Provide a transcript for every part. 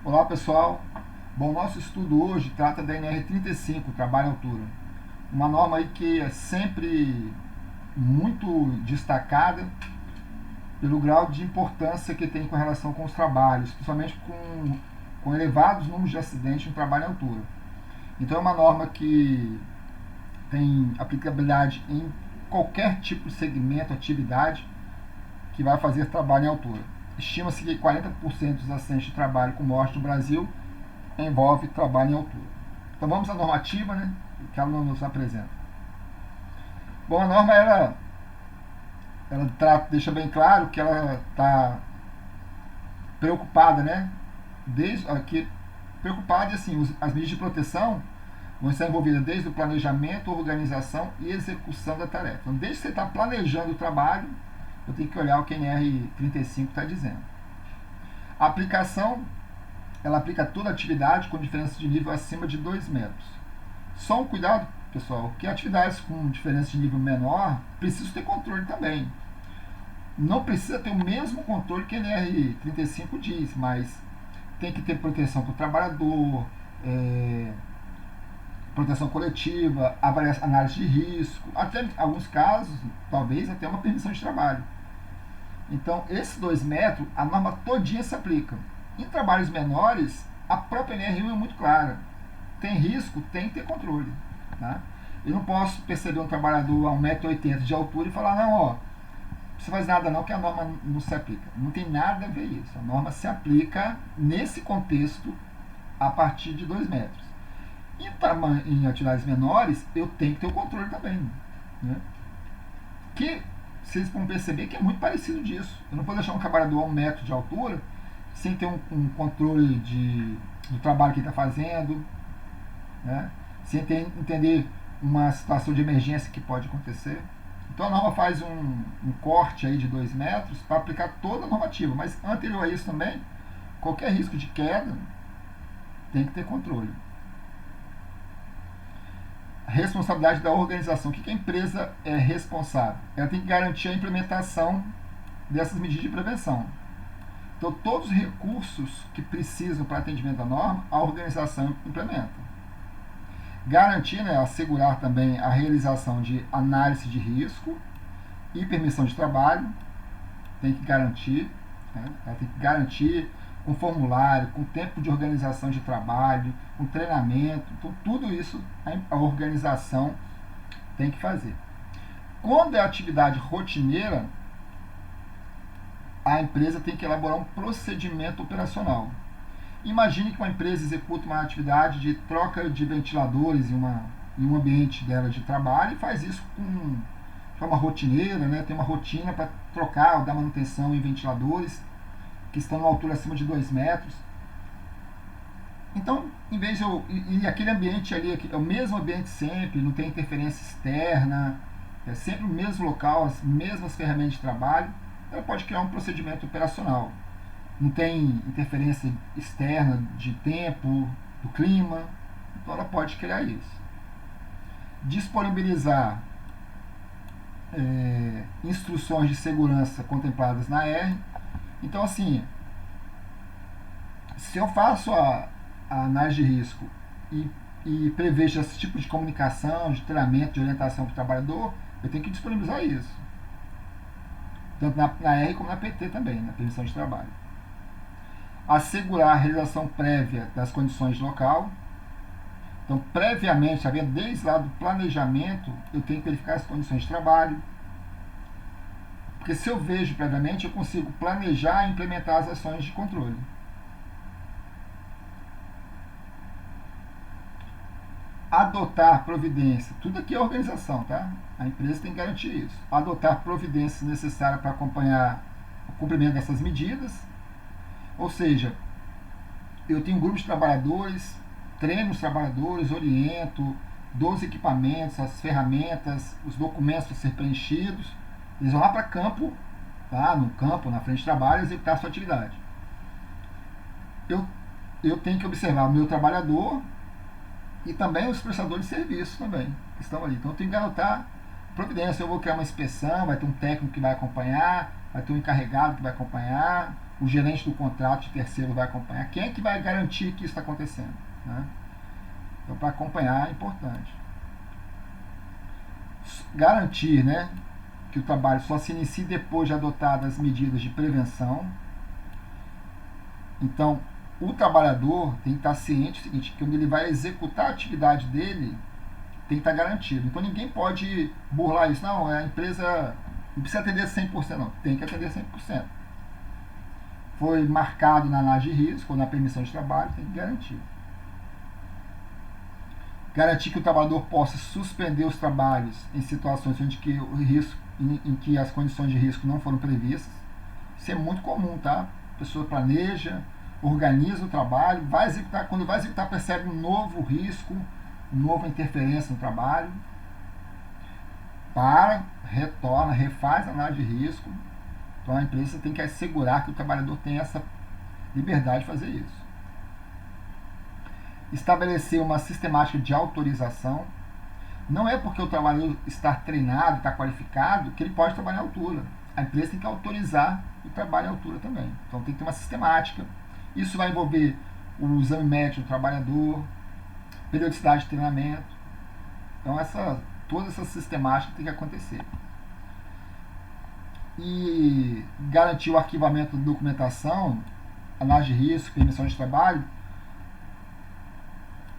Olá pessoal, bom, nosso estudo hoje trata da NR35, Trabalho em Altura. Uma norma aí que é sempre muito destacada pelo grau de importância que tem com relação com os trabalhos, principalmente com elevados números de acidentes no trabalho em altura. Então é uma norma que tem aplicabilidade em qualquer tipo de segmento, atividade que vai fazer trabalho em altura. Estima-se que 40% dos acidentes de trabalho com morte no Brasil envolve trabalho em altura. Então vamos à normativa, né, que ela nos apresenta. Bom, a norma ela deixa bem claro que ela está preocupada, né, desde aqui preocupada, e assim, as medidas de proteção vão estar envolvidas desde o planejamento, organização e execução da tarefa. Então, desde que você está planejando o trabalho, eu tenho que olhar o que a NR35 está dizendo. A aplicação, ela aplica toda a atividade com diferença de nível acima de 2 metros. Só um cuidado, pessoal, que atividades com diferença de nível menor precisam ter controle também. Não precisa ter o mesmo controle que a NR35 diz, mas tem que ter proteção para o trabalhador, proteção coletiva, análise de risco, até em alguns casos, talvez até uma permissão de trabalho. Então, esses 2 metros, a norma todinha se aplica. Em trabalhos menores, a própria NR1 é muito clara. Tem risco, tem que ter controle. Tá? Eu não posso perceber um trabalhador a 1,80 m de altura e falar, não, ó, não precisa fazer nada não, que a norma não se aplica. Não tem nada a ver isso. A norma se aplica nesse contexto a partir de 2 metros. Em atividades menores, eu tenho que ter o controle também. Né? Que vocês vão perceber que é muito parecido disso. Eu não posso deixar um trabalhador a 1 metro de altura sem ter um controle do trabalho que ele está fazendo, né? Sem entender uma situação de emergência que pode acontecer. Então a norma faz um corte aí de 2 metros para aplicar toda a normativa, mas anterior a isso também, qualquer risco de queda tem que ter controle. Responsabilidade da organização. O que a empresa é responsável? Ela tem que garantir a implementação dessas medidas de prevenção. Então, todos os recursos que precisam para atendimento da norma, a organização implementa. Garantir, né, assegurar também a realização de análise de risco e permissão de trabalho. Tem que garantir, né? Ela tem que garantir com formulário, com tempo de organização de trabalho, com treinamento. Então, tudo isso a organização tem que fazer. Quando é atividade rotineira, a empresa tem que elaborar um procedimento operacional. Imagine que uma empresa executa uma atividade de troca de ventiladores em um ambiente dela de trabalho e faz isso de forma rotineira, né? Tem uma rotina para trocar ou dar manutenção em ventiladores que estão numa altura acima de 2 metros. Então, em vez de e aquele ambiente ali é o mesmo ambiente sempre, não tem interferência externa, é sempre o mesmo local, as mesmas ferramentas de trabalho, ela pode criar um procedimento operacional. Não tem interferência externa de tempo, do clima, então ela pode criar isso. Disponibilizar instruções de segurança contempladas na R. Então, assim, se eu faço a análise de risco e prevejo esse tipo de comunicação, de treinamento, de orientação para o trabalhador, eu tenho que disponibilizar isso. Tanto na R como na PT também, na permissão de trabalho. Assegurar a realização prévia das condições de local. Então, previamente, sabendo desde lá do planejamento, eu tenho que verificar as condições de trabalho. Porque se eu vejo previamente, eu consigo planejar e implementar as ações de controle. Adotar providência. Tudo aqui é organização, tá? A empresa tem que garantir isso. Adotar providências necessárias para acompanhar o cumprimento dessas medidas. Ou seja, eu tenho um grupo de trabalhadores, treino os trabalhadores, oriento, dou os equipamentos, as ferramentas, os documentos para ser preenchidos. Eles vão lá para campo, tá? No campo, na frente de trabalho, executar a sua atividade. Eu tenho que observar o meu trabalhador e também os prestadores de serviço também, que estão ali. Então eu tenho que adotar providência. Eu vou criar uma inspeção, vai ter um técnico que vai acompanhar, vai ter um encarregado que vai acompanhar, o gerente do contrato de terceiro vai acompanhar. Quem é que vai garantir que isso está acontecendo? Né? Então, para acompanhar é importante. Garantir, né, que o trabalho só se inicie depois de adotadas medidas de prevenção. Então, o trabalhador tem que estar ciente do seguinte, que quando ele vai executar a atividade dele, tem que estar garantido. Então, ninguém pode burlar isso. Não, a empresa não precisa atender 100%, não. Tem que atender 100%. Foi marcado na análise de risco ou na permissão de trabalho, tem que garantir. Garantir que o trabalhador possa suspender os trabalhos em situações onde que o risco, em que as condições de risco não foram previstas. Isso é muito comum, tá? A pessoa planeja, organiza o trabalho, vai executar, quando vai executar percebe um novo risco, nova interferência no trabalho, retorna, refaz a análise de risco. Então a empresa tem que assegurar que o trabalhador tem essa liberdade de fazer isso. Estabelecer uma sistemática de autorização. Não é porque o trabalhador está treinado, está qualificado, que ele pode trabalhar à altura. A empresa tem que autorizar o trabalho à altura também. Então tem que ter uma sistemática. Isso vai envolver o exame médico do trabalhador, periodicidade de treinamento. Então toda essa sistemática tem que acontecer. E garantir o arquivamento da documentação, análise de risco, permissão de trabalho,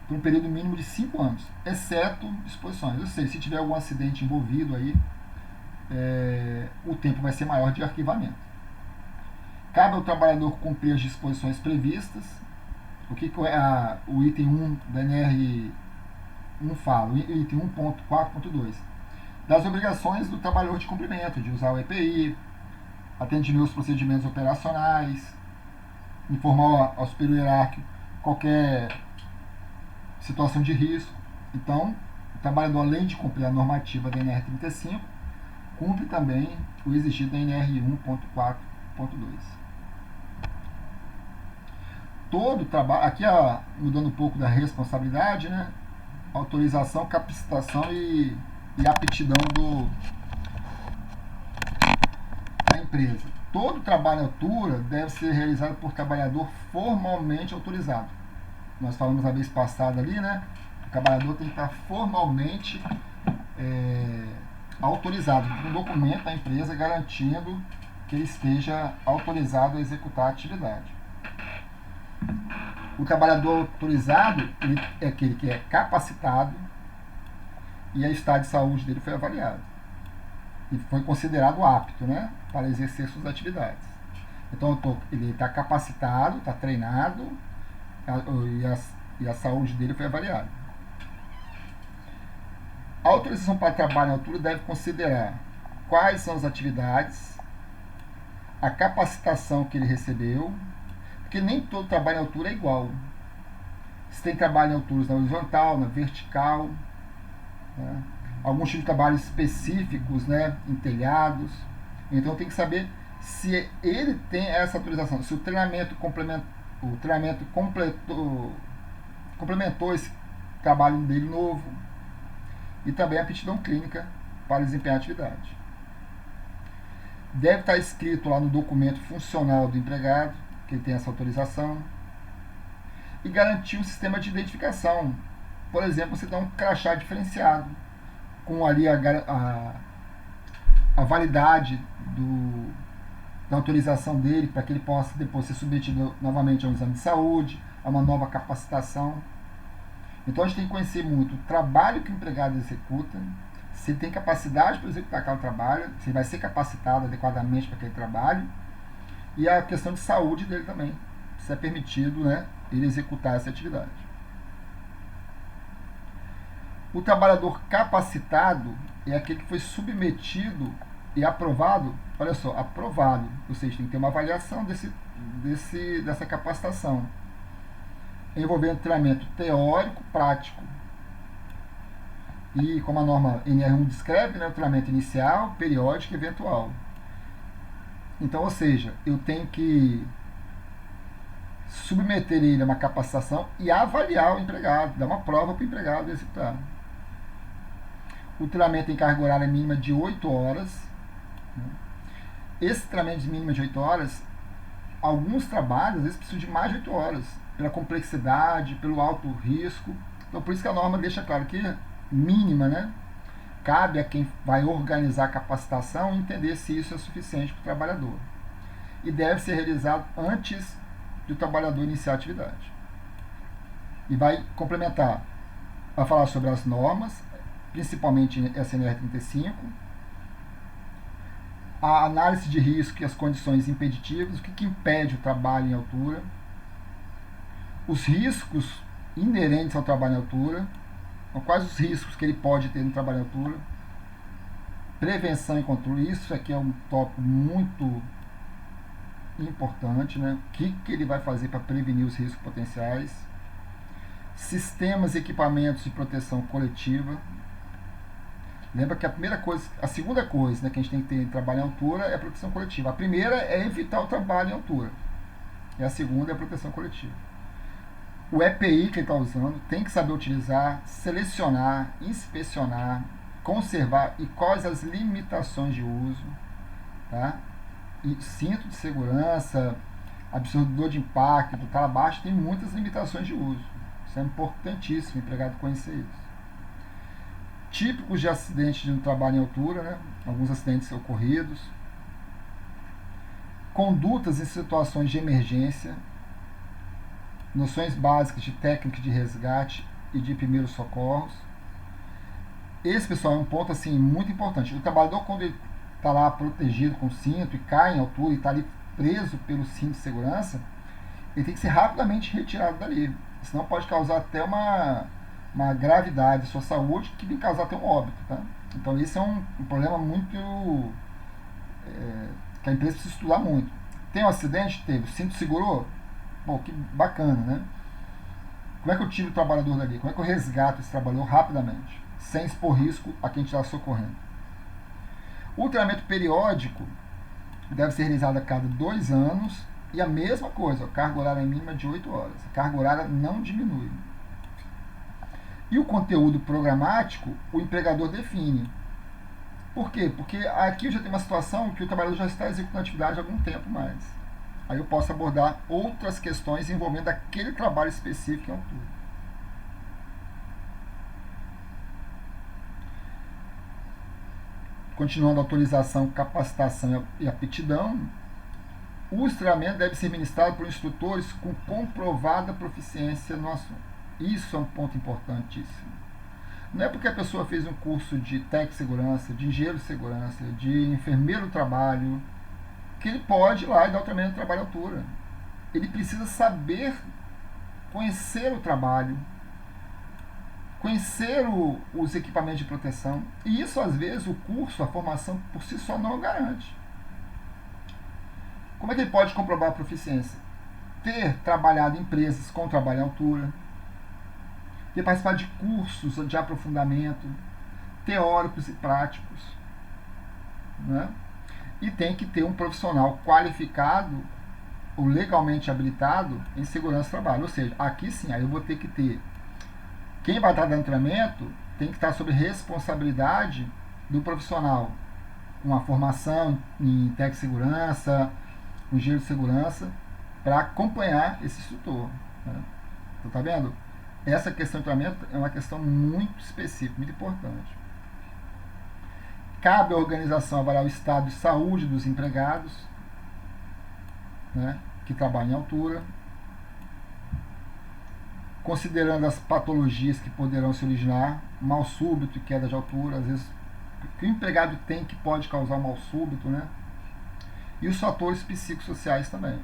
por um período mínimo de 5 anos, exceto exposições. Ou seja, se tiver algum acidente envolvido aí, o tempo vai ser maior de arquivamento. Cabe ao trabalhador cumprir as disposições previstas. O que o item 1 da NR 1 fala? O item 1.4.2. Das obrigações do trabalhador de cumprimento, de usar o EPI, atender os procedimentos operacionais, informar ao superior hierárquico qualquer situação de risco. Então, o trabalhador, além de cumprir a normativa da NR 35, cumpre também o exigido da NR 1.4.2. Todo trabalho, aqui mudando um pouco da responsabilidade, né? Autorização, capacitação e aptidão da empresa. Todo trabalho à altura deve ser realizado por trabalhador formalmente autorizado. Nós falamos na vez passada ali, né? O trabalhador tem que estar formalmente autorizado, um documento da empresa garantindo que ele esteja autorizado a executar a atividade. O trabalhador autorizado é aquele que é capacitado e o estado de saúde dele foi avaliado e foi considerado apto, né, para exercer suas atividades. Então ele está capacitado, está treinado e a saúde dele foi avaliada. A autorização para trabalho à altura deve considerar quais são as atividades, a capacitação que ele recebeu, porque nem todo trabalho à altura é igual. Você tem trabalho em alturas na horizontal, na vertical, né? Alguns tipos de trabalhos específicos, né, em telhados. Então tem que saber se ele tem essa autorização, se o treinamento complementou esse trabalho dele novo, e também a aptidão clínica para desempenhar a atividade. Deve estar escrito lá no documento funcional do empregado que ele tem essa autorização, e garantir um sistema de identificação. Por exemplo, você dá um crachá diferenciado com ali a validade da autorização dele, para que ele possa depois ser submetido novamente a um exame de saúde, a uma nova capacitação. Então a gente tem que conhecer muito o trabalho que o empregado executa, se ele tem capacidade para executar aquele trabalho, se ele vai ser capacitado adequadamente para aquele trabalho, e a questão de saúde dele também, se é permitido, né, ele executar essa atividade. O trabalhador capacitado é aquele que foi submetido e aprovado, olha só, aprovado, ou seja, tem que ter uma avaliação dessa capacitação, envolvendo treinamento teórico, prático. E como a norma NR1 descreve, né, o treinamento inicial, periódico e eventual. Então, ou seja, eu tenho que submeter ele a uma capacitação e avaliar o empregado, dar uma prova para o empregado executar. O treinamento em carga horária mínima de 8 horas. Esse treinamento mínimo de 8 horas alguns trabalhos, às vezes, precisam de mais de 8 horas, pela complexidade, pelo alto risco. Então, por isso que a norma deixa claro que mínima, né? Cabe a quem vai organizar a capacitação entender se isso é suficiente para o trabalhador. E deve ser realizado antes do trabalhador iniciar a atividade. E vai complementar, vai falar sobre as normas, principalmente a CNR35, a análise de risco e as condições impeditivas, o que impede o trabalho em altura, os riscos inerentes ao trabalho em altura, quais os riscos que ele pode ter no trabalho em altura, prevenção e controle, isso aqui é um tópico muito importante, né? O que ele vai fazer para prevenir os riscos potenciais, sistemas e equipamentos de proteção coletiva. Lembra que a segunda coisa, né, que a gente tem que ter em trabalho em altura é a proteção coletiva. A primeira é evitar o trabalho em altura. E a segunda é a proteção coletiva. O EPI que ele está usando tem que saber utilizar, selecionar, inspecionar, conservar e quais as limitações de uso. Tá? E cinto de segurança, absorvedor de impacto, tala baixo, tem muitas limitações de uso. Isso é importantíssimo, o empregado conhecer isso. Típicos de acidentes no trabalho em altura, né? Alguns acidentes ocorridos. Condutas em situações de emergência. Noções básicas de técnica de resgate e de primeiros socorros. Esse, pessoal, é um ponto assim, muito importante. O trabalhador, quando ele está lá protegido com o cinto e cai em altura e está ali preso pelo cinto de segurança, ele tem que ser rapidamente retirado dali. Senão pode causar até uma gravidade de sua saúde que vem causar até um óbito. Tá? Então esse é um problema muito que a empresa precisa estudar muito. Tem um acidente? Teve. O cinto segurou? Bom, que bacana, né? Como é que eu tiro o trabalhador dali? Como é que eu resgato esse trabalhador rapidamente, sem expor risco a quem está socorrendo? O treinamento periódico deve ser realizado a cada 2 anos e a mesma coisa, a carga horária mínima de 8 horas. A carga horária não diminui. E o conteúdo programático, o empregador define. Por quê? Porque aqui eu já tenho uma situação que o trabalhador já está executando a atividade há algum tempo mais. Aí eu posso abordar outras questões envolvendo aquele trabalho específico em altura. Continuando a autorização, capacitação e aptidão, o treinamento deve ser ministrado por instrutores com comprovada proficiência no assunto. Isso é um ponto importantíssimo. Não é porque a pessoa fez um curso de técnico de segurança, de engenheiro de segurança, de enfermeiro do trabalho, que ele pode ir lá e dar o treinamento de trabalho à altura. Ele precisa saber conhecer o trabalho, conhecer os equipamentos de proteção. E isso, às vezes, o curso, a formação por si só não garante. Como é que ele pode comprovar a proficiência? Ter trabalhado em empresas com trabalho à altura, ter participado de cursos de aprofundamento, teóricos e práticos. Né? E tem que ter um profissional qualificado ou legalmente habilitado em segurança do trabalho. Ou seja, aqui sim, aí eu vou ter que ter. Quem vai estar dando treinamento tem que estar sob responsabilidade do profissional. Uma formação em técnico de segurança, um engenheiro de segurança, para acompanhar esse instrutor. Né? Então, tá vendo? Essa questão de treinamento é uma questão muito específica, muito importante. Cabe à organização avaliar o estado de saúde dos empregados, né, que trabalham em altura, considerando as patologias que poderão se originar, mal súbito e queda de altura, às vezes o que o empregado tem que pode causar mal súbito, né? E os fatores psicossociais também.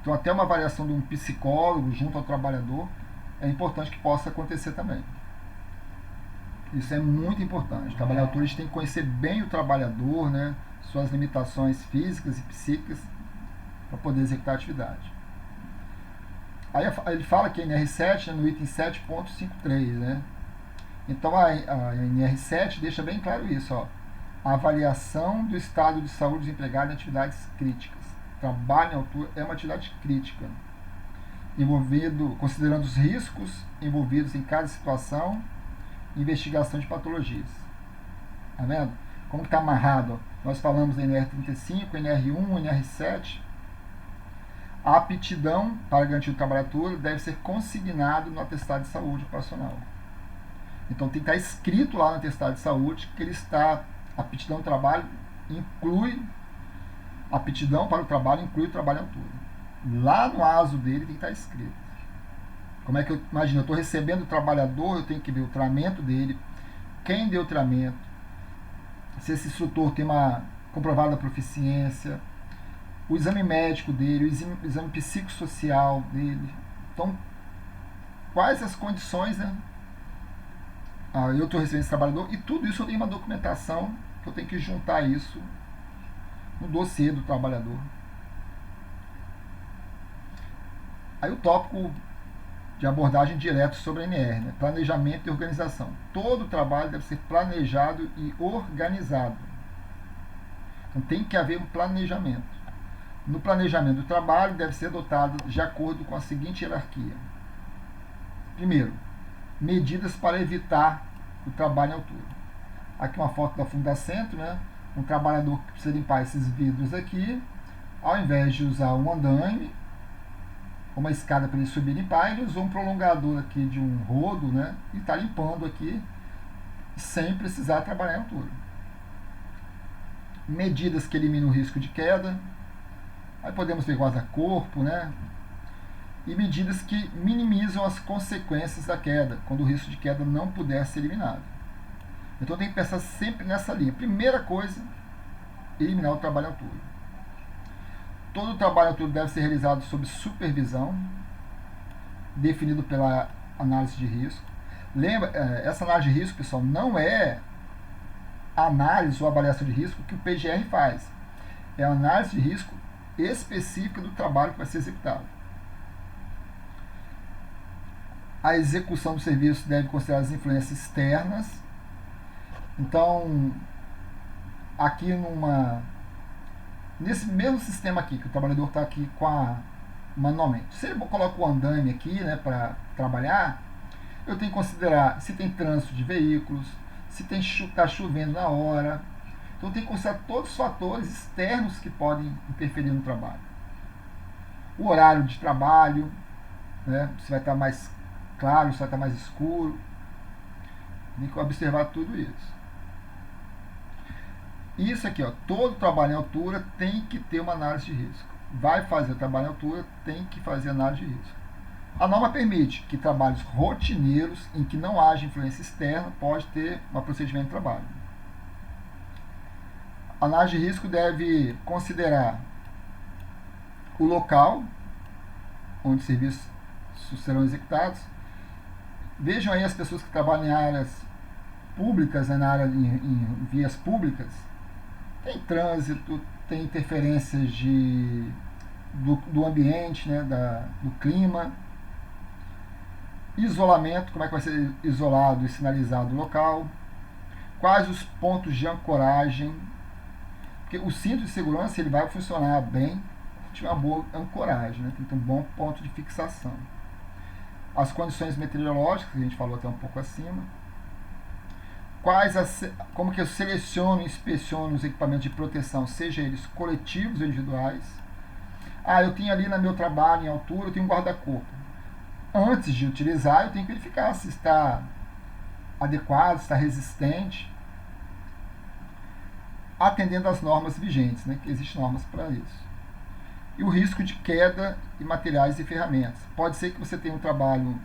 Então até uma avaliação de um psicólogo junto ao trabalhador é importante que possa acontecer também. Isso é muito importante. O trabalhador tem que conhecer bem o trabalhador, né, suas limitações físicas e psíquicas, para poder executar a atividade. Aí ele fala que a NR7, né, no item 7.53, né? Então a NR7 deixa bem claro isso, ó. A avaliação do estado de saúde dos empregados em atividades críticas. Trabalho em altura é uma atividade crítica, considerando os riscos envolvidos em cada situação, investigação de patologias. Tá vendo? Como está amarrado? Nós falamos da NR35, NR1, NR7. A aptidão para garantir o trabalho à altura deve ser consignado no atestado de saúde ocupacional. Então tem que estar escrito lá no atestado de saúde que ele está, aptidão ao trabalho inclui, aptidão para o trabalho inclui o trabalho à altura. Lá no ASO dele tem que estar escrito. Como é que eu imagino? Eu estou recebendo o trabalhador, eu tenho que ver o treinamento dele, quem deu o treinamento, se esse instrutor tem uma comprovada proficiência, o exame médico dele, o exame psicossocial dele. Então, quais as condições, né? Eu estou recebendo esse trabalhador e tudo isso eu tenho uma documentação que eu tenho que juntar isso no dossiê do trabalhador. Aí o tópico de abordagem direta sobre a NR, né? Planejamento e organização. Todo o trabalho deve ser planejado e organizado. Então tem que haver um planejamento. No planejamento do trabalho deve ser adotado de acordo com a seguinte hierarquia. Primeiro, medidas para evitar o trabalho em altura. Aqui uma foto da Fundacentro, né? Um trabalhador que precisa limpar esses vidros aqui, ao invés de usar um andaime, uma escada para ele subir e limpar, ele usou um prolongador aqui de um rodo, né? E está limpando aqui sem precisar trabalhar em altura. Medidas que eliminam o risco de queda. Aí podemos ver guarda-corpo, né? E medidas que minimizam as consequências da queda, quando o risco de queda não puder ser eliminado. Então tem que pensar sempre nessa linha. Primeira coisa, eliminar o trabalho à altura. Todo o trabalho à altura deve ser realizado sob supervisão, definido pela análise de risco. Lembra, essa análise de risco, pessoal, não é a análise ou avaliação de risco que o PGR faz. É a análise de risco específica do trabalho que vai ser executado. A execução do serviço deve considerar as influências externas. Então, aqui nesse mesmo sistema aqui, que o trabalhador está aqui manualmente. Se ele coloca o andaime aqui, né, para trabalhar, eu tenho que considerar se tem trânsito de veículos, se está chovendo na hora. Então, eu tenho que considerar todos os fatores externos que podem interferir no trabalho. O horário de trabalho, né, se vai estar mais claro, se vai estar mais escuro. Tem que observar tudo isso. Isso aqui, ó, todo trabalho em altura tem que ter uma análise de risco. Vai fazer trabalho em altura, tem que fazer análise de risco. A norma permite que trabalhos rotineiros em que não haja influência externa pode ter um procedimento de trabalho. A análise de risco deve considerar o local onde os serviços serão executados. Vejam aí as pessoas que trabalham em áreas públicas, né, em vias públicas. Tem trânsito, tem interferências do ambiente, né, do clima. Isolamento, como é que vai ser isolado e sinalizado o local. Quais os pontos de ancoragem. Porque o cinto de segurança ele vai funcionar bem se tiver uma boa ancoragem, né? Tem que ter um bom ponto de fixação. As condições meteorológicas, que a gente falou até um pouco acima. Como que eu seleciono e inspeciono os equipamentos de proteção, seja eles coletivos ou individuais. Eu tenho ali no meu trabalho em altura, eu tenho um guarda-corpo. Antes de utilizar, eu tenho que verificar se está adequado, se está resistente, atendendo às normas vigentes, né, que existem normas para isso. E o risco de queda de materiais e ferramentas. Pode ser que você tenha um trabalho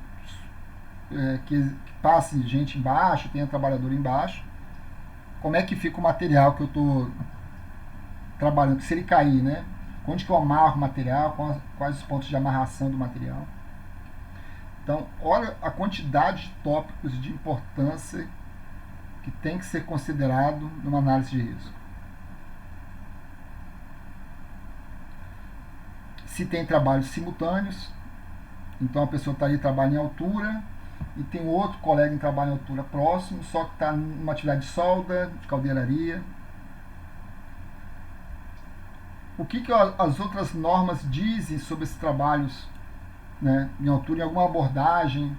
que passe gente embaixo, tenha trabalhador embaixo. Como é que fica o material que eu estou trabalhando? Se ele cair, né? Onde que eu amarro o material? Quais os pontos de amarração do material? Então, olha a quantidade de tópicos de importância que tem que ser considerado numa análise de risco. Se tem trabalhos simultâneos, então a pessoa está ali trabalhando em altura e tem outro colega em trabalho em altura próximo, só que está numa atividade de solda, de caldeiraria. O que as outras normas dizem sobre esses trabalhos, né, em altura, em alguma abordagem,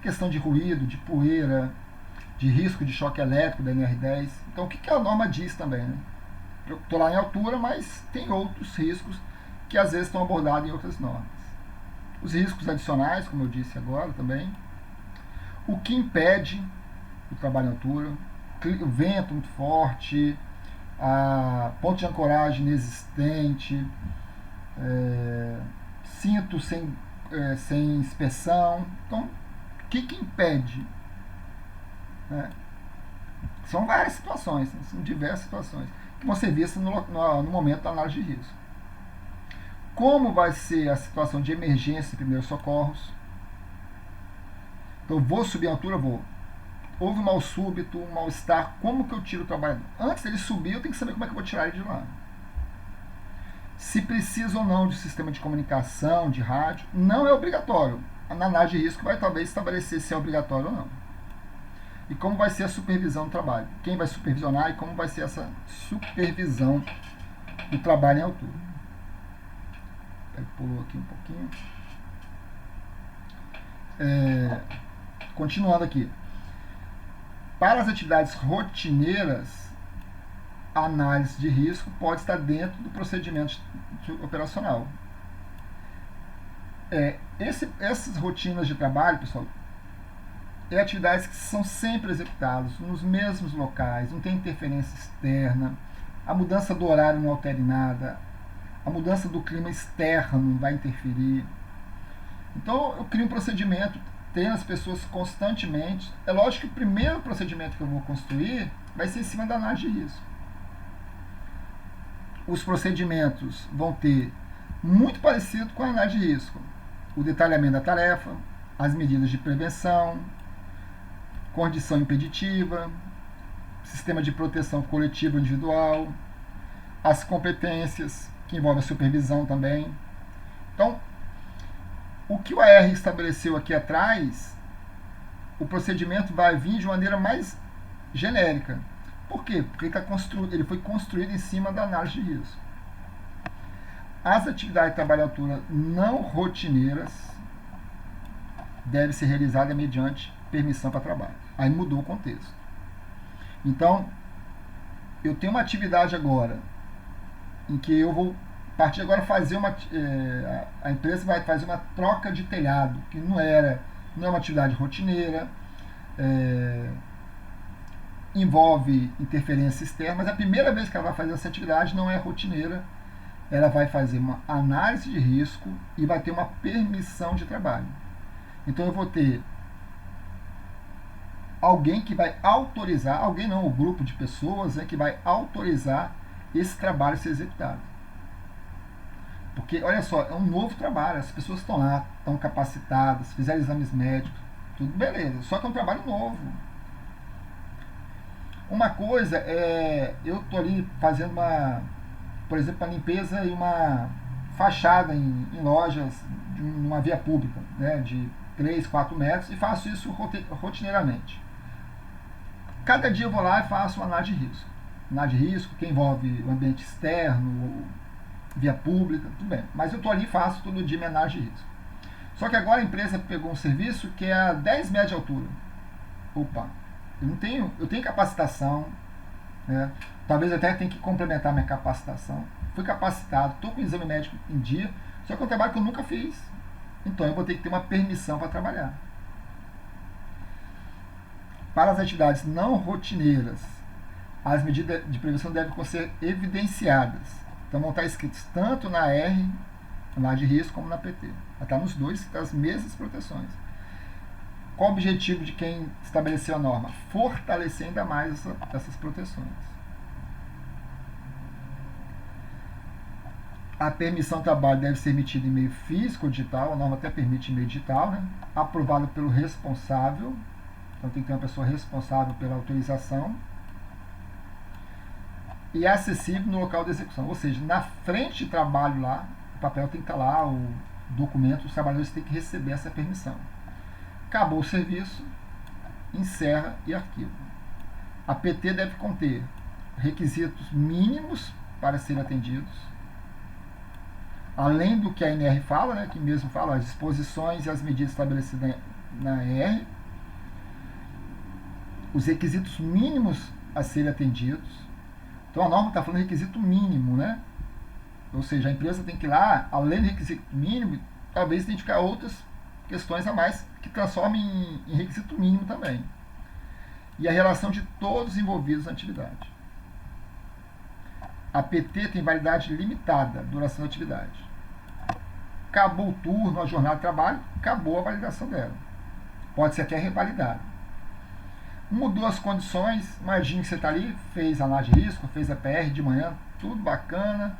questão de ruído, de poeira, de risco de choque elétrico da NR10. Então, o que a norma diz também? Né? Eu estou lá em altura, mas tem outros riscos que às vezes estão abordados em outras normas. Os riscos adicionais, como eu disse agora também. O que impede o trabalho em altura, o vento muito forte, a ponto de ancoragem inexistente, cinto sem inspeção. Então, o que impede? Né? São várias situações, são diversas situações que vão ser vistas no momento da análise de risco. Como vai ser a situação de emergência e primeiros socorros? Então, vou subir a altura? Vou. Houve um mal súbito, um mal-estar, como que eu tiro o trabalhador? Antes dele subir, eu tenho que saber como é que eu vou tirar ele de lá. Se precisa ou não de sistema de comunicação, de rádio, não é obrigatório. A análise de risco vai talvez estabelecer se é obrigatório ou não. E como vai ser a supervisão do trabalho? Quem vai supervisionar e como vai ser essa supervisão do trabalho em altura? Ele pulou aqui um pouquinho. Continuando aqui. Para as atividades rotineiras, a análise de risco pode estar dentro do procedimento operacional. Essas rotinas de trabalho, pessoal, atividades que são sempre executadas nos mesmos locais, não tem interferência externa, a mudança do horário não altera em nada, a mudança do clima externo não vai interferir. Então eu crio um procedimento, treino as pessoas constantemente. É lógico que o primeiro procedimento que eu vou construir vai ser em cima da análise de risco. Os procedimentos vão ter muito parecido com a análise de risco. O detalhamento da tarefa, as medidas de prevenção, condição impeditiva, sistema de proteção coletiva individual, as competências, que envolve a supervisão também. Então, o que o AR estabeleceu aqui atrás, o procedimento vai vir de maneira mais genérica. Por quê? Porque ele foi construído em cima da análise de risco. As atividades de trabalho à altura não rotineiras devem ser realizadas mediante permissão para trabalho. Aí mudou o contexto. Então, eu tenho uma atividade agora em que eu vou, a partir de agora, fazer a empresa vai fazer uma troca de telhado, que não é uma atividade rotineira, envolve interferência externa, mas a primeira vez que ela vai fazer essa atividade não é rotineira, ela vai fazer uma análise de risco e vai ter uma permissão de trabalho. Então eu vou ter alguém que vai autorizar, alguém não, o grupo de pessoas, que vai autorizar esse trabalho ser executado. Porque, olha só, é um novo trabalho, as pessoas estão lá, estão capacitadas, fizeram exames médicos, tudo beleza, só que é um trabalho novo. Uma coisa é, eu estou ali fazendo por exemplo, uma limpeza e uma fachada em lojas, numa via pública, né, de 3, 4 metros, e faço isso rotineiramente. Cada dia eu vou lá e faço uma análise de risco. Análise de risco que envolve o ambiente externo, via pública, tudo bem. Mas eu estou ali e faço todo dia minha análise de risco. Só que agora a empresa pegou um serviço que é a 10 metros de altura. Opa, eu tenho capacitação, né? Talvez eu até tenha que complementar minha capacitação. Fui capacitado, estou com o exame médico em dia, só que é um trabalho que eu nunca fiz. Então eu vou ter que ter uma permissão para trabalhar. Para as atividades não rotineiras, as medidas de prevenção devem ser evidenciadas. Então vão estar escritos tanto na R, na de risco, como na PT. Vai estar nos dois as mesmas proteções. Qual o objetivo de quem estabeleceu a norma? Fortalecer ainda mais essas proteções. A permissão de trabalho deve ser emitida em meio físico ou digital, a norma até permite em meio digital, né? Aprovado pelo responsável, então tem que ter uma pessoa responsável pela autorização, e é acessível no local de execução, ou seja, na frente de trabalho lá, o papel tem que estar lá, o documento, os trabalhadores têm que receber essa permissão. Acabou o serviço, encerra e arquiva. A PT deve conter requisitos mínimos para serem atendidos, além do que a NR fala, né, que mesmo fala as disposições e as medidas estabelecidas na ER, os requisitos mínimos a serem atendidos. Então a norma está falando requisito mínimo, né? Ou seja, a empresa tem que ir lá, além do requisito mínimo, talvez identificar outras questões a mais que transformem em requisito mínimo também. E a relação de todos os envolvidos na atividade. A PT tem validade limitada, duração da atividade. Acabou o turno, a jornada de trabalho, acabou a validação dela. Pode ser até revalidada. Mudou as condições, imagine que você está ali, fez análise de risco, fez a PR de manhã, tudo bacana.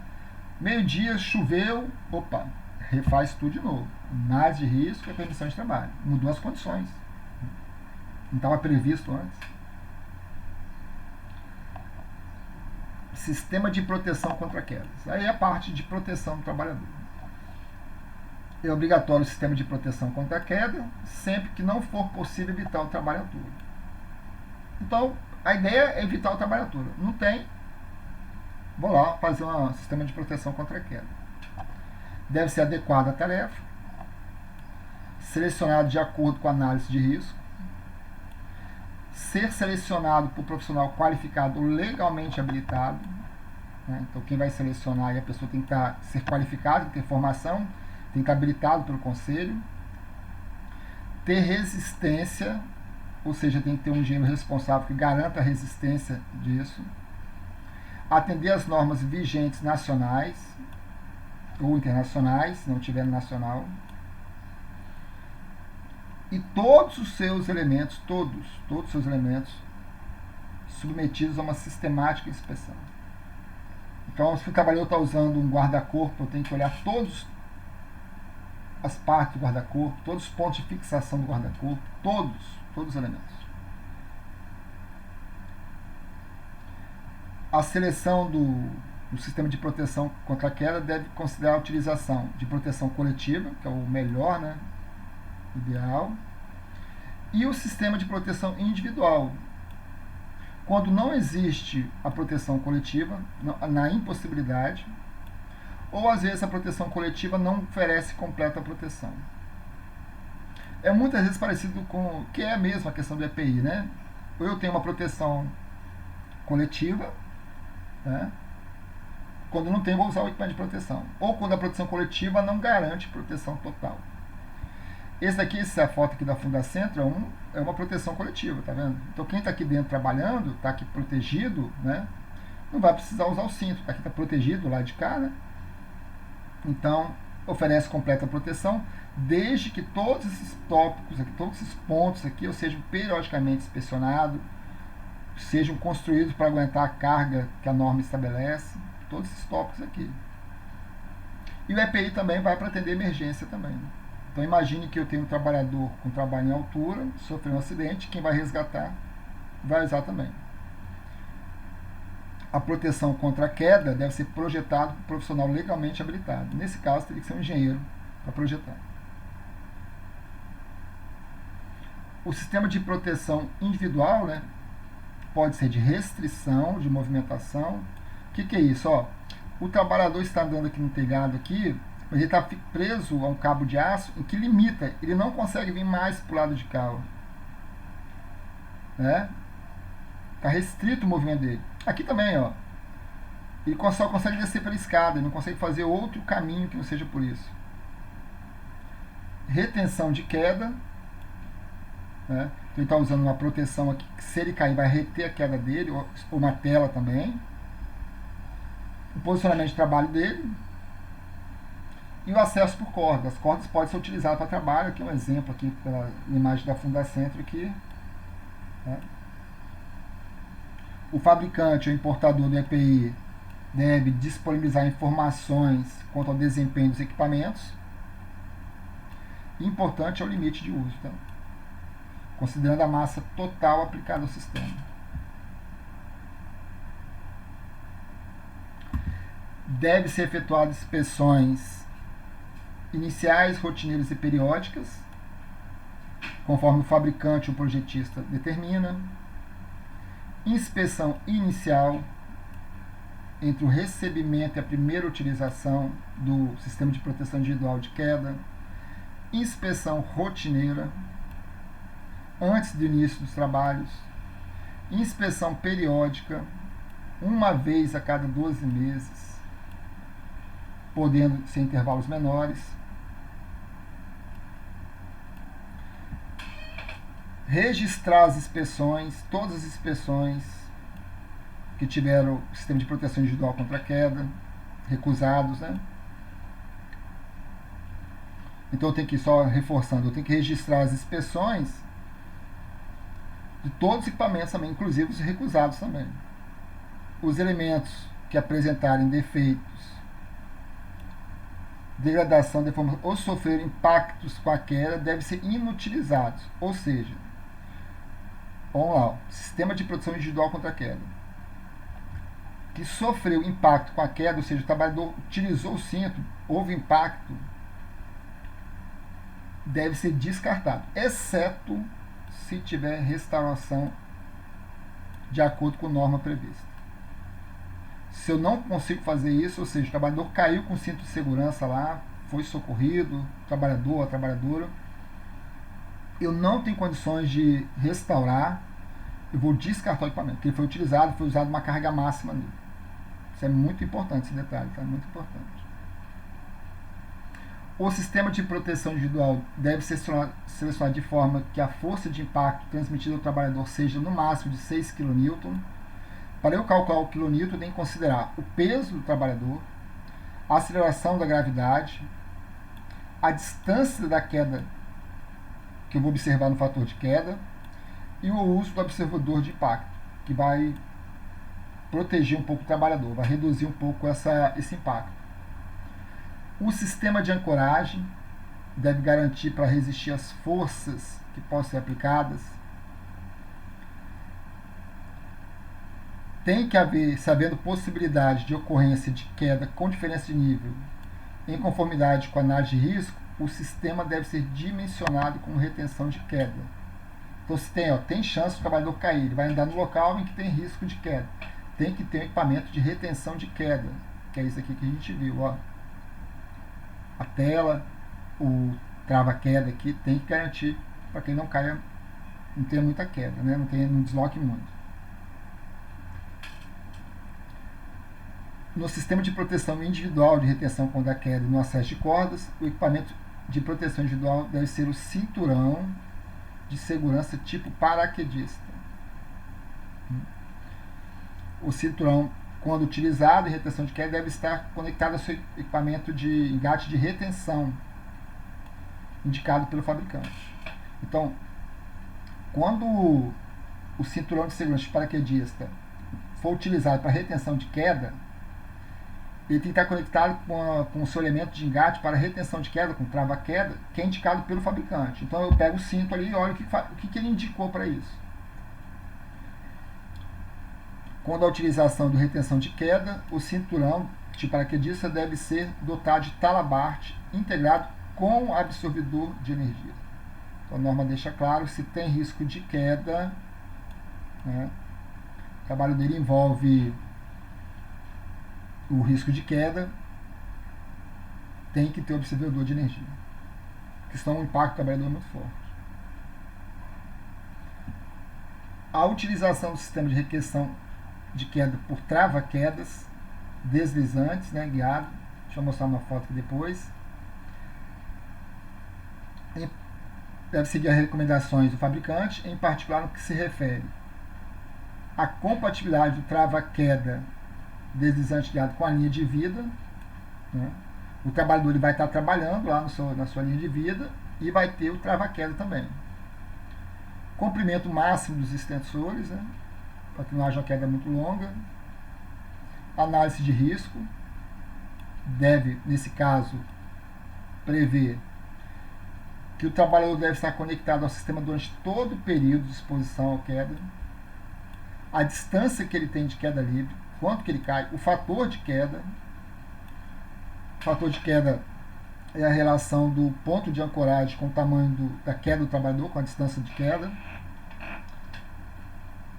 Meio-dia, choveu, opa, refaz tudo de novo. Análise de risco e permissão de trabalho. Mudou as condições. Não estava previsto antes. Sistema de proteção contra quedas. Aí é a parte de proteção do trabalhador. É obrigatório o sistema de proteção contra a queda, sempre que não for possível evitar o trabalho à altura. Então, a ideia é evitar o trabalho à altura. Não tem, vou lá fazer um sistema de proteção contra a queda. Deve ser adequado à tarefa, selecionado de acordo com a análise de risco, ser selecionado por profissional qualificado ou legalmente habilitado. Né? Então, quem vai selecionar, a pessoa tem que ser qualificado, tem que ter formação, tem que estar habilitado pelo conselho, ter resistência, ou seja, tem que ter um engenheiro responsável que garanta a resistência disso, atender às normas vigentes nacionais ou internacionais, se não tiver nacional, e todos os seus elementos, todos os seus elementos, submetidos a uma sistemática inspeção. Então, se o trabalhador está usando um guarda-corpo, eu tenho que olhar todas as partes do guarda-corpo, todos os pontos de fixação do guarda-corpo, todos os elementos. A seleção do sistema de proteção contra a queda deve considerar a utilização de proteção coletiva, que é o melhor, né, ideal, e o sistema de proteção individual. Quando não existe a proteção coletiva, na impossibilidade, ou às vezes a proteção coletiva não oferece completa proteção. É muitas vezes parecido com o que é mesmo a questão do EPI, né? Ou eu tenho uma proteção coletiva, né? Quando não tem, vou usar o equipamento de proteção. Ou quando a proteção coletiva não garante proteção total. Essa foto aqui da Fundacentro é uma proteção coletiva, tá vendo? Então quem está aqui dentro trabalhando, está aqui protegido, né? Não vai precisar usar o cinto, aqui está protegido lá de cá, né? Então, oferece completa proteção, desde que todos esses tópicos aqui, todos esses pontos aqui, sejam periodicamente inspecionados, sejam construídos para aguentar a carga que a norma estabelece, todos esses tópicos aqui. E o EPI também vai para atender emergência também. Então, imagine que eu tenho um trabalhador com trabalho em altura, sofreu um acidente, quem vai resgatar vai usar também. A proteção contra a queda deve ser projetada por um profissional legalmente habilitado. Nesse caso, teria que ser um engenheiro para projetar. O sistema de proteção individual, né, pode ser de restrição, de movimentação. O que é isso? Ó, o trabalhador está andando aqui no telhado, aqui, mas ele está preso a um cabo de aço em que limita, ele não consegue vir mais para o lado de cá. Né? Está restrito o movimento dele. Aqui também, ó. Ele só consegue descer pela escada, ele não consegue fazer outro caminho que não seja por isso. Retenção de queda. Né? Então ele está usando uma proteção aqui, que se ele cair vai reter a queda dele, ou uma tela também. O posicionamento de trabalho dele. E o acesso por cordas. As cordas podem ser utilizadas para trabalho. Aqui é um exemplo aqui pela imagem da Fundacentro aqui. Né? O fabricante ou importador do EPI deve disponibilizar informações quanto ao desempenho dos equipamentos. Importante é o limite de uso, tá? Considerando a massa total aplicada ao sistema. Deve ser efetuadas inspeções iniciais, rotineiras e periódicas, conforme o fabricante ou projetista determina. Inspeção inicial entre o recebimento e a primeira utilização do sistema de proteção individual de queda. Inspeção rotineira antes do início dos trabalhos. Inspeção periódica, uma vez a cada 12 meses. podendo ser intervalos menores. Registrar as inspeções, todas as inspeções que tiveram o sistema de proteção individual contra a queda, recusados, né? Então eu tenho que, só reforçando, eu tenho que registrar as inspeções de todos os equipamentos também, inclusive os recusados também. Os elementos que apresentarem defeitos, degradação, deformação ou sofrer impactos com a queda devem ser inutilizados. Ou seja, vamos lá, sistema de proteção individual contra a queda, que sofreu impacto com a queda, ou seja, o trabalhador utilizou o cinto, houve impacto, deve ser descartado, exceto se tiver restauração de acordo com a norma prevista. Se eu não consigo fazer isso, ou seja, o trabalhador caiu com o cinto de segurança lá, foi socorrido, o trabalhador, a trabalhadora, eu não tenho condições de restaurar, eu vou descartar o equipamento, porque ele foi utilizado, foi usado uma carga máxima nele. Isso é muito importante, esse detalhe, tá? Muito importante. O sistema de proteção individual deve ser selecionado de forma que a força de impacto transmitida ao trabalhador seja no máximo de 6 kN. Para eu calcular o quilonewton, eu tenho que considerar o peso do trabalhador, a aceleração da gravidade, a distância da queda que eu vou observar no fator de queda e o uso do observador de impacto, que vai proteger um pouco o trabalhador, vai reduzir um pouco esse impacto. O sistema de ancoragem deve garantir para resistir às forças que possam ser aplicadas. Tem que haver, se havendo possibilidade de ocorrência de queda com diferença de nível, em conformidade com a análise de risco, o sistema deve ser dimensionado com retenção de queda. Então, se tem chance do trabalhador cair, ele vai andar no local em que tem risco de queda. Tem que ter um equipamento de retenção de queda, que é isso aqui que a gente viu, ó. A tela, o trava-queda aqui, tem que garantir para que não caia, não tenha muita queda, né? Não desloque muito. No sistema de proteção individual de retenção contra a queda e no acesso de cordas, o equipamento de proteção individual deve ser o cinturão de segurança tipo paraquedista. O cinturão, quando utilizado em retenção de queda, deve estar conectado ao seu equipamento de engate de retenção, indicado pelo fabricante. Então, quando o cinturão de segurança de paraquedista for utilizado para retenção de queda, ele tem que estar conectado com o seu elemento de engate para retenção de queda, com trava-queda, que é indicado pelo fabricante. Então eu pego o cinto ali e olho o que ele indicou para isso. Quando a utilização de retenção de queda, o cinturão de paraquedista deve ser dotado de talabarte integrado com absorvedor de energia. Então a norma deixa claro, se tem risco de queda, né, o trabalho dele envolve o risco de queda, tem que ter observador de energia, que senão o impacto do trabalhador é muito forte. A utilização do sistema de requeção de queda por trava-quedas deslizantes, né, guiado, deixa eu mostrar uma foto aqui depois. Deve seguir as recomendações do fabricante, em particular no que se refere à compatibilidade do trava-queda deslizante guiado com a linha de vida, né? O trabalhador ele vai estar trabalhando lá na sua linha de vida e vai ter o trava-queda também. Comprimento máximo dos extensores, né, para que não haja uma queda muito longa. Análise de risco deve, nesse caso, prever que o trabalhador deve estar conectado ao sistema durante todo o período de exposição à queda, a distância que ele tem de queda livre, quanto que ele cai, o fator de queda. O fator de queda é a relação do ponto de ancoragem com o tamanho da queda do trabalhador, com a distância de queda.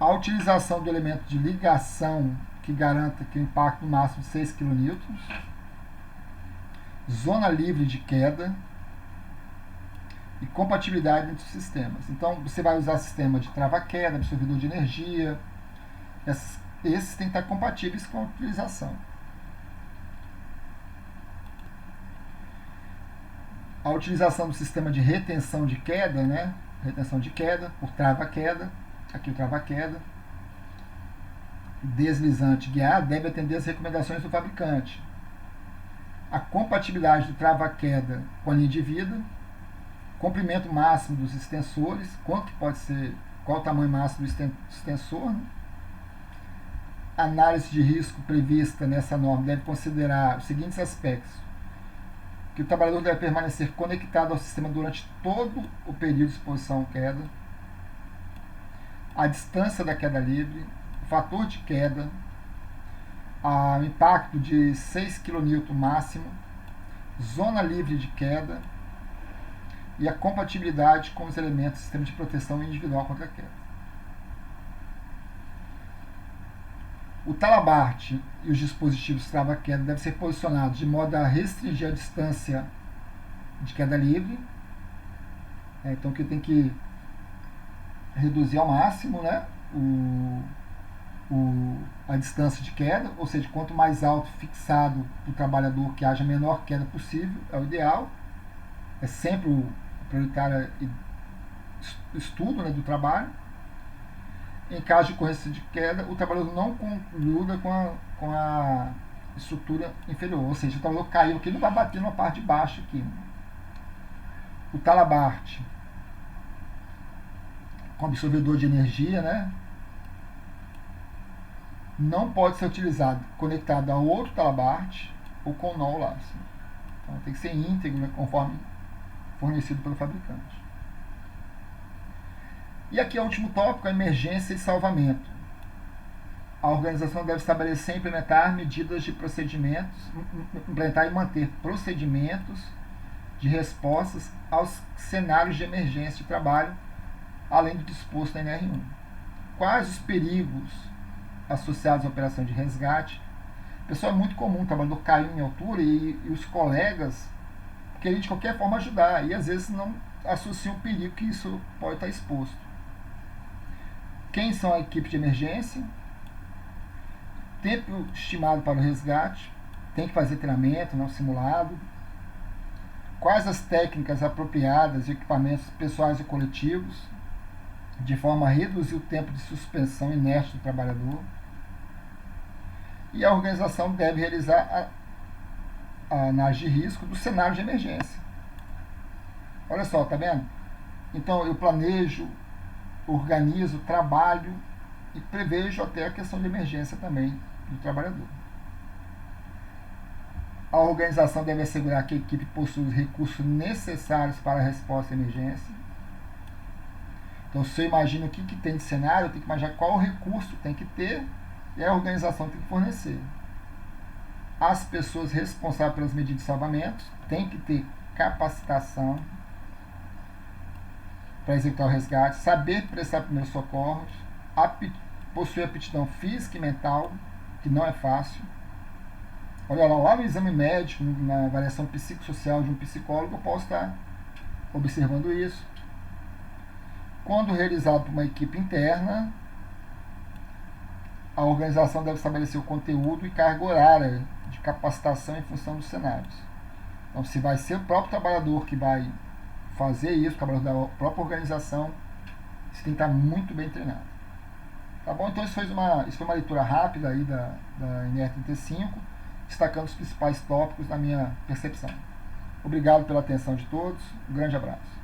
A utilização do elemento de ligação que garanta que o impacto máximo de 6 kN. Zona livre de queda. E compatibilidade entre os sistemas. Então, você vai usar sistema de trava-queda, absorvedor de energia. Esses têm que estar compatíveis com a utilização. A utilização do sistema de retenção de queda, né? Retenção de queda, por trava-queda, aqui o trava-queda, deslizante guiado, deve atender às recomendações do fabricante. A compatibilidade do trava-queda com a linha de vida, comprimento máximo dos extensores, quanto que pode ser, qual o tamanho máximo do extensor, né? Análise de risco prevista nessa norma deve considerar os seguintes aspectos: que o trabalhador deve permanecer conectado ao sistema durante todo o período de exposição à queda, a distância da queda livre, o fator de queda, o impacto de 6 kN máximo, zona livre de queda e a compatibilidade com os elementos do sistema de proteção individual contra a queda. O talabarte e os dispositivos trava-queda devem ser posicionados de modo a restringir a distância de queda livre. Então, que tem que reduzir ao máximo, né, a distância de queda, ou seja, quanto mais alto fixado para o trabalhador, que haja a menor queda possível, é o ideal. É sempre o prioritário estudo, né, do trabalho. Em caso de ocorrência de queda, o trabalhador não coluda com a estrutura inferior, ou seja, o trabalhador caiu aqui, não vai bater na parte de baixo aqui. O talabarte com absorvedor de energia, né, não pode ser utilizado conectado a outro talabarte ou com nó lá. Assim. Então tem que ser íntegro, né, conforme fornecido pelo fabricante. E aqui é o último tópico, a emergência e salvamento. A organização deve estabelecer e implementar medidas de procedimentos, implementar e manter procedimentos de respostas aos cenários de emergência de trabalho, além do disposto na NR1. Quais os perigos associados à operação de resgate? Pessoal, é muito comum o trabalhador cair em altura e os colegas querem de qualquer forma ajudar, e às vezes não associam o perigo que isso pode estar exposto. Quem são a equipe de emergência? Tempo estimado para o resgate, tem que fazer treinamento, não simulado. Quais as técnicas apropriadas e equipamentos pessoais e coletivos, de forma a reduzir o tempo de suspensão inerte do trabalhador. E a organização deve realizar a análise de risco do cenário de emergência. Olha só, tá vendo? Então eu planejo, organizo, trabalho e prevejo até a questão de emergência também do trabalhador. A organização deve assegurar que a equipe possui os recursos necessários para a resposta à emergência. Então, se eu imagino o que tem de cenário, eu tenho que imaginar qual recurso tem que ter e a organização tem que fornecer. As pessoas responsáveis pelas medidas de salvamento têm que ter capacitação para executar o resgate, saber prestar primeiros socorros, possuir aptidão física e mental, que não é fácil. Olha lá no exame médico, na avaliação psicossocial de um psicólogo, eu posso estar observando isso. Quando realizado por uma equipe interna, a organização deve estabelecer o conteúdo e carga horária de capacitação em função dos cenários. Então, se vai ser o próprio trabalhador que vai fazer isso, o trabalhador da própria organização, você tem que estar muito bem treinado. Tá bom? Então, isso foi uma leitura rápida aí da NR35, destacando os principais tópicos da minha percepção. Obrigado pela atenção de todos, um grande abraço.